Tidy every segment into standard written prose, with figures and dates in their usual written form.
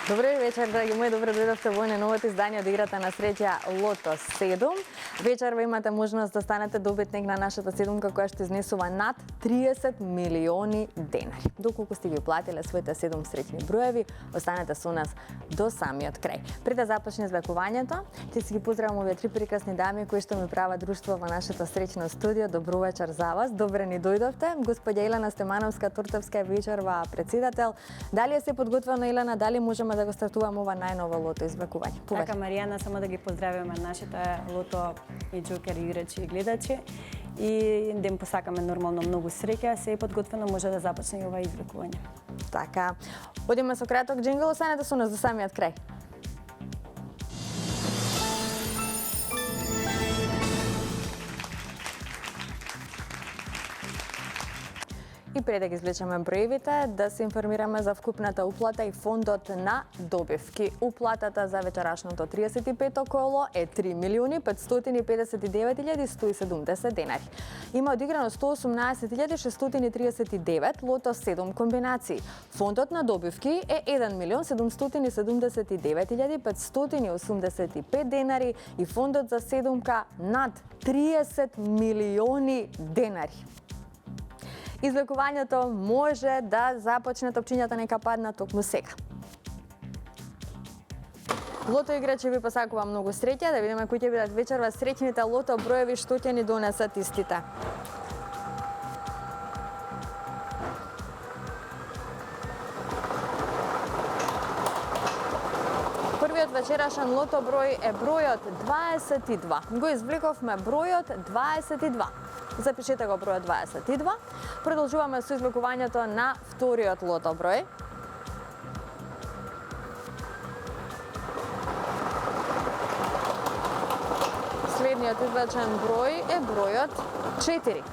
Добре вечер, драги мои, добро дојдовте во новото издание од играта на среќа Лото 7. Вечерва имате можност да станете добитник на нашата седумка која што изнесува над 30 милиони денари. Доколку сте ги платиле своите 7 среќни броеви, останете со нас до самиот крај. Пред да започне извлекувањето, ќе си ги поздравам овие три прекрасни дами кои што ми прават друштво во нашето среќно студио. Добро вечер за вас. Добре ни дојдовте. Господја Елена Стемановска, Туртовска вечерва председател. Дали е се подготвено, Елена? Дали можеме да го стартуваме ова најново лото извлекување? Така, Маријана, само да ги поздравиме нашите лото и джокер играчи и гледачи и да им посакаме нормално многу среќа. Се е подготвено, може да започне и ова извлекување. Така, одиме со краток джингл, останете со нас до самиот крај. И пред да ги извлечеме броевите, да се информираме за вкупната уплата и фондот на добивки. Уплатата за вечерашното 35-то коло е 3.559.170 денари. Има одиграно 118.639 лото 7 комбинации. Фондот на добивки е 1.779.585 денари и фондот за седумка над 30 милиони денари. Извлекувањето може да започне, топчињата нека паднат токму сега. Лото играчи ви посакува многу среќа, да видиме кои ќе бидат вечерва среќните лото броеви што ќе ни донесат истите. Првиот вечерашен лото број е бројот 22. Го извлековме бројот 22. Запишете го бројот 22. Продолжуваме со извлекувањето на вториот лото број. Следниот извлечен број е бројот 4.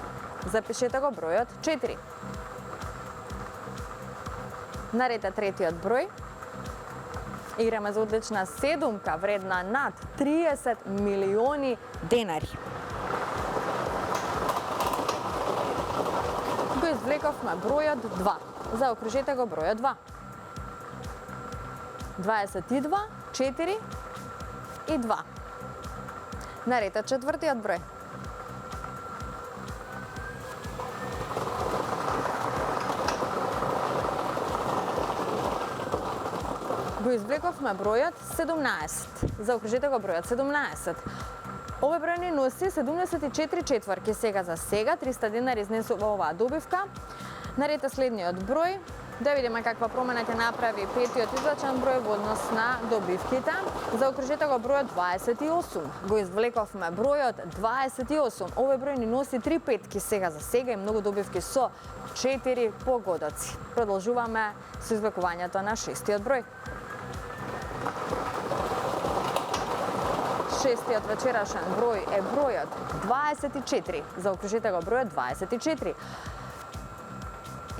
Запишете го бројот 4. Наред е третиот број. Играме за одлична седумка вредна над 30 милиони денари. Го извлековме бројот 2. Заокружете го бројот 2. 22, 4 и 2. Наред е четвртиот број. Го извлековме бројот 17. Заокружете го бројот 17. Овој број ни носи 74 четврки. Сега за сега 300 денари изнесува оваа добивка. Наред е следниот број. Да видиме каква промена ќе направи петиот извлечен број во однос на добивките. Заокружете го бројот 28. Го извлековме бројот 28. Овој број ни носи 3 петки. Сега за сега и многу добивки со 4 погодоци. Продолжуваме со извлекувањето на шестиот број. Шестиот вечерашен број е бројот 24. Заокружете го бројот 24.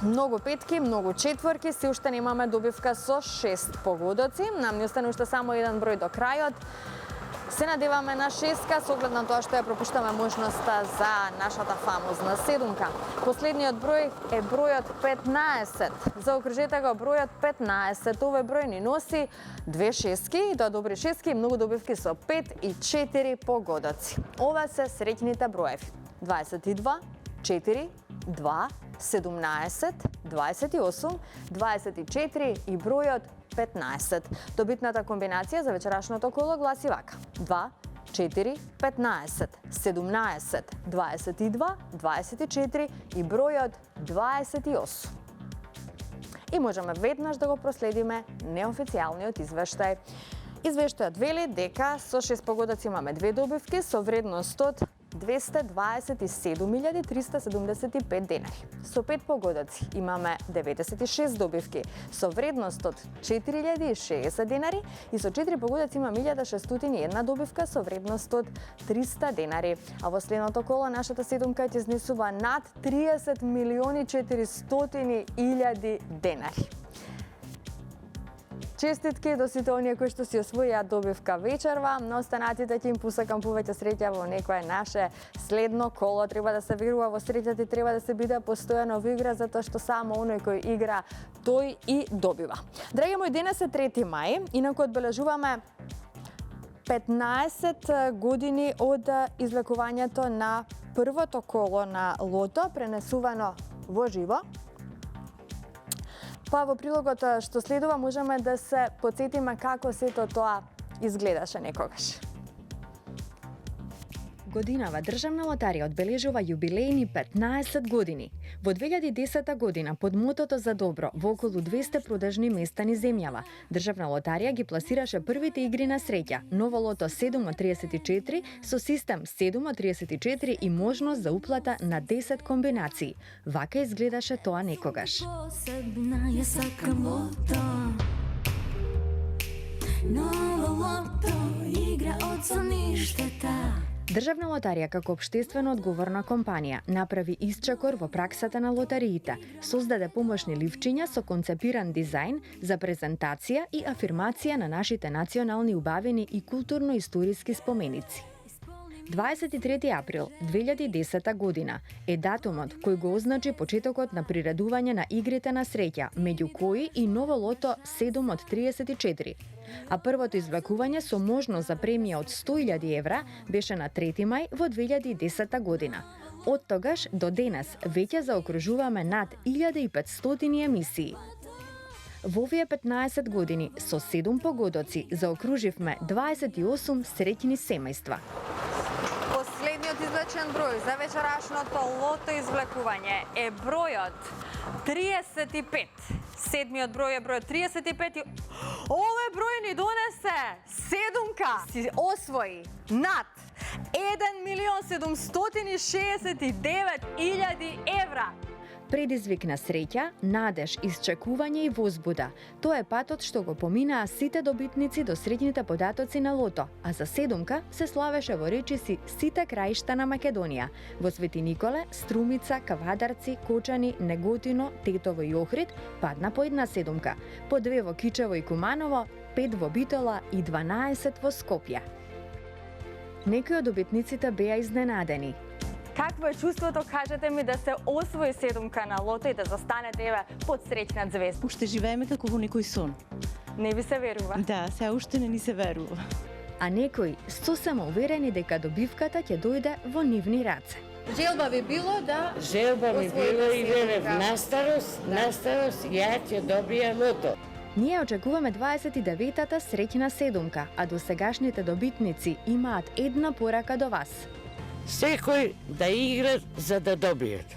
Многу петки, многу четворки, се уште немаме добивка со 6 погодоци. Нам ни остане уште само еден број до крајот. Се надеваме на шестка, со оглед на тоа што ја пропуштаме можноста за нашата фамозна седумка. Последниот број е бројот 15. Заокружете го бројот 15. Овој број ни носи 2 шестки, и тоа добри шестки и многу добивки со 5 и 4 погодоци. Ова се среќните броеви. 22, 4, 2, 17, 28, 24 и бројот 15. Добитната комбинација за вечерашното коло гласи вака: 2, 4, 15, 17, 22, 24 и бројот 28. И можеме веднаш да го проследиме неофицијалниот извештај. Извештајот вели дека со 6 погодоци имаме 2 добивки со вредност од 227.375 денари. Со 5 погодоци имаме 96 добивки со вредност од 4.060 денари и со 4 погодоци имаме 1.601 добивка со вредност од 300 денари. А во следното коло нашата седумка ќе изнесува над 30.400.000 денари. Честитки до сите оние кои што си освоија добивка вечерва, но останатите ќе им посакам повеќе среќа во некое наше следно коло. Треба да се верува во среќата и треба да се биде постојано во игра, затоа што само оној кој игра, тој и добива. Драги мои, денес е 3 мај, инаку одбележуваме 15 години од излекувањето на првото коло на лото, пренесувано во живо. Па во прилогот што следува можеме да се потсетиме како сето тоа изгледаше некогаш. Годинава Државна лотарија одбележува јубилејни 15 години. Во 2010 година под мотото за добро во околу 200 продажни места низ земјава, Државна лотарија ги пласираше првите игри на среќа, ново лото 7 од 34 со систем 7 од 34 и можност за уплата на 10 комбинации. Вака изгледаше тоа некогаш. Ново лото игра од соништата. Државна лотарија како општествено одговорна компанија направи исчекор во праксата на лотариите, создаде помошни ливчиња со концепиран дизајн за презентација и афирмација на нашите национални убавени и културно-историски споменици. 23 април 2010 година е датумот кој го означи почетокот на приредување на игрите на среќа, меѓу кои и ново лото 7 од 34. А првото извлекување со можност за премија од 100.000 евра беше на 3 мај во 2010 година. Од тогаш до денес веќе заокружуваме над 1500 емисии. Во овие 15 години со 7 погодоци заокруживме 28 среќни семејства. Последниот извлечен број за вечерашното лото извлекување е бројот 35. Седмиот број е бројот 35 и овој број ни донесе седумка. Си освои над 1.769.000 евра. Предизвик на среќа, надеж, исчекување и возбуда. Тоа е патот што го поминаа сите добитници до среќните податоци на лото, а за седумка се славеше во речиси сите краишта на Македонија. Во Свети Николе, Струмица, Кавадарци, Кочани, Неготино, Тетово и Охрид падна по една седумка, по 2 во Кичево и Куманово, 5 во Битола и 12 во Скопје. Некои од добитниците беа изненадени. Какво е чувството, кажете ми, да се освои седумка на лото и да застанете еве под среќна звезда? Уште живееме како во некој сон. Не ви се верува? Да, се уште не ни се верува. А некои сосема уверени дека добивката ќе дојде во нивни раце. Желба ви било да... Желба ми било и верев на старост ја ќе добија лото. Ние очекуваме 29-та среќна седумка, а до сегашните добитници имаат една порака до вас. Секој да игра за да добијат.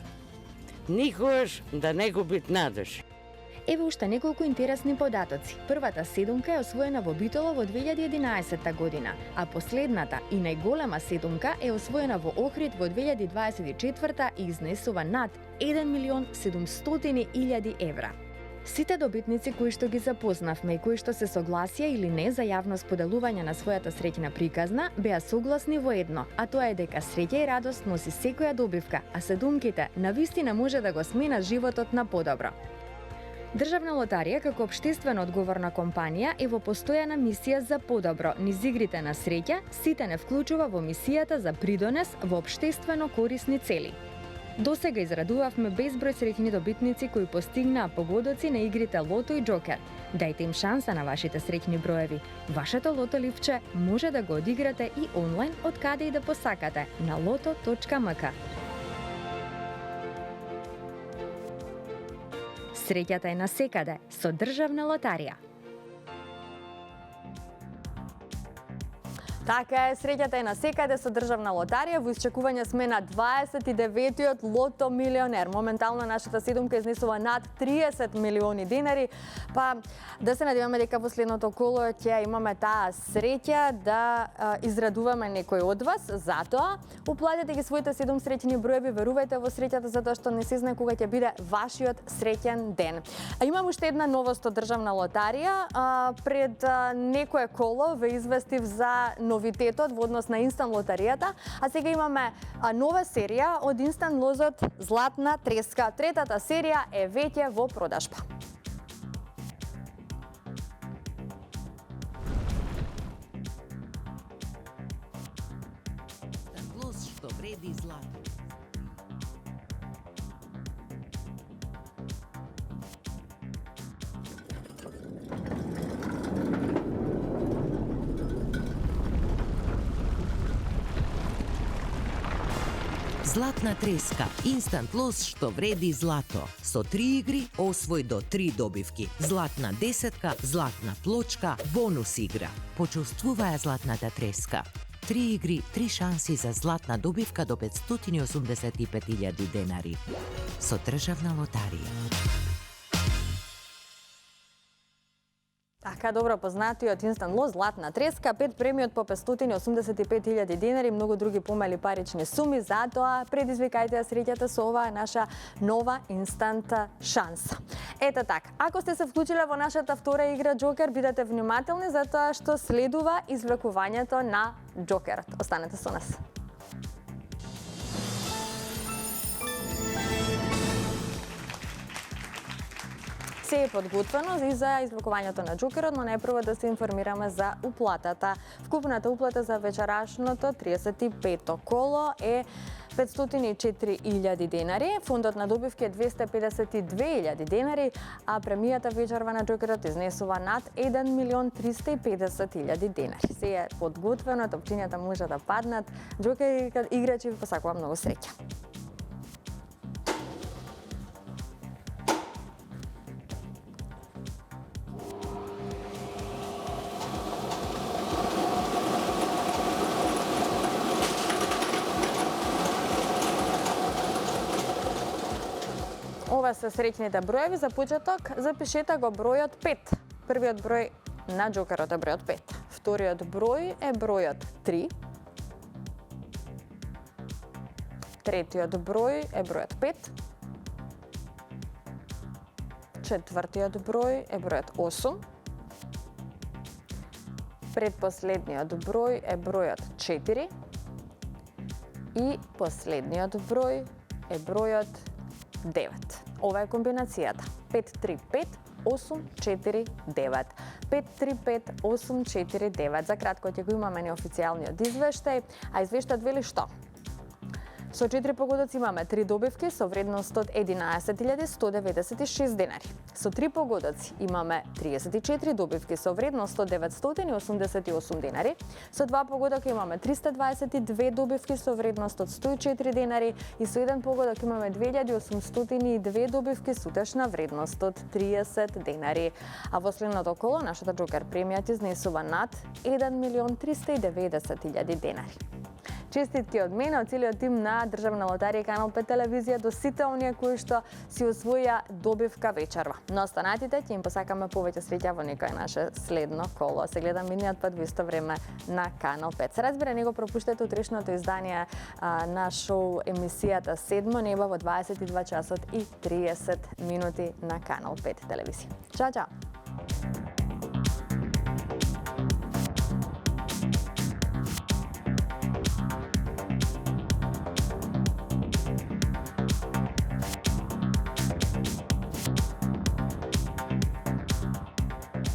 Никогаш да не губит надеж. Еве уште неколку интересни податоци. Првата седумка е освоена во Битола во 2011 година, а последната и најголема седумка е освоена во Охрид во 2024 и изнесува над 1.700.000 евра. Сите добитници кои што ги запознавме и кои што се согласија или не за јавно споделување на својата среќна приказна, беа согласни во едно, а тоа е дека среќа и радост носи секоја добивка, а седумките навистина може да го смена животот на подобро. Државна лотарија како општествено одговорна компанија е во постојана мисија за подобро низ игрите на среќа, сите не вклучува во мисијата за придонес во општествено корисни цели. Досега израдувавме безброј среќни добитници кои постигнаа погодоци на игрите Лото и Џокер. Дајте им шанса на вашите среќни броеви. Вашето лото ливче може да го одиграте и онлайн од каде и да посакате на loto.mk. Среќата е насекаде со Државна лотарија. Така е, среќата е насекаде со Државна лотарија. Во исчекување сме на 29-тиот лото милионер. Моментално нашата седумка изнесува над 30 милиони денари. Па да се надеваме дека во следното коло ќе имаме таа среќа да израдуваме некој од вас. Затоа уплатете ги своите 7 среќни броеви, верувајте во среќата затоа што не се знае кога ќе биде вашиот среќен ден. А имам уште една новост од Државна лотарија. Пред некое коло ве известив за новитетот во однос на инстант лотаријата, а сега имаме нова серија од инстант лозот Златна треска. Третата серија е веќе во продажба. вреди злато. Златна треска, инстант лос што вреди злато. Со 3 игри освој до 3 добивки. Златна десетка, златна плочка, бонус игра. Почувствувај златната треска. 3 игри, 3 шанси за златна добивка до 585.000 денари. Со државна лотарија. Така добро познатиот инстант лос златна треска, 5 премии од по 585.000 денари и многу други помали парични суми. Затоа предизвикајте ја среќата со оваа наша нова инстант шанса. Ето така, ако сте се вклучиле во нашата втора игра Джокер, бидете внимателни затоа што следува извлекувањето на Джокерот. Останете со нас. Се е подготвено и за извлекувањето на Джокерот, но најпрво да се информираме за уплатата. Вкупната уплата за вечерашното 35-то коло е 504.000 денари, фондот на добивки е 252.000 денари, а премијата вечерва на Джокерот изнесува над 1.350.000 денари. Се е подготвено, топчињата може да паднат. Джокер играчи ви посакува многу среќа. Ова се среќните броеви. За почеток запишете го бројот 5. Првиот број на Джокерот е бројот 5. Вториот број е бројот 3. Третиот број е бројот 5. Четвртиот број е бројот 8. Предпоследниот број е бројот 4. И последниот број е бројот 9. Ова е комбинацијата. 535-849. 535-849. За кратко ќе го имаме неофицијалниот извештај, а извештајот вели што? Со 4 погодоци имаме 3 добивки со вредност од 11.196 денари. Со 3 погодоци имаме 34 добивки со вредност од 988 денари. Со 2 погодока имаме 322 добивки со вредност од 104 денари и со 1 погодок имаме 2802 добивки со утешна вредност од 30 денари. А во следното коло нашата Джокер премијата изнесува над 1.390.000 денари. Честитки од мене, од целиот тим на Државна лотарија Канал 5 телевизија до сите оние кои што си освоја добивка вечерва. Но останатите ќе им посакаме повеќе среќа во некој наше следно коло. Се гледам миниот пат во исто време на Канал 5. Се разбира, не го пропуштете утрешното издание на шоу емисијата Седмо небо во 22 часот и 30 минути на Канал 5 телевизија. Чао, чао!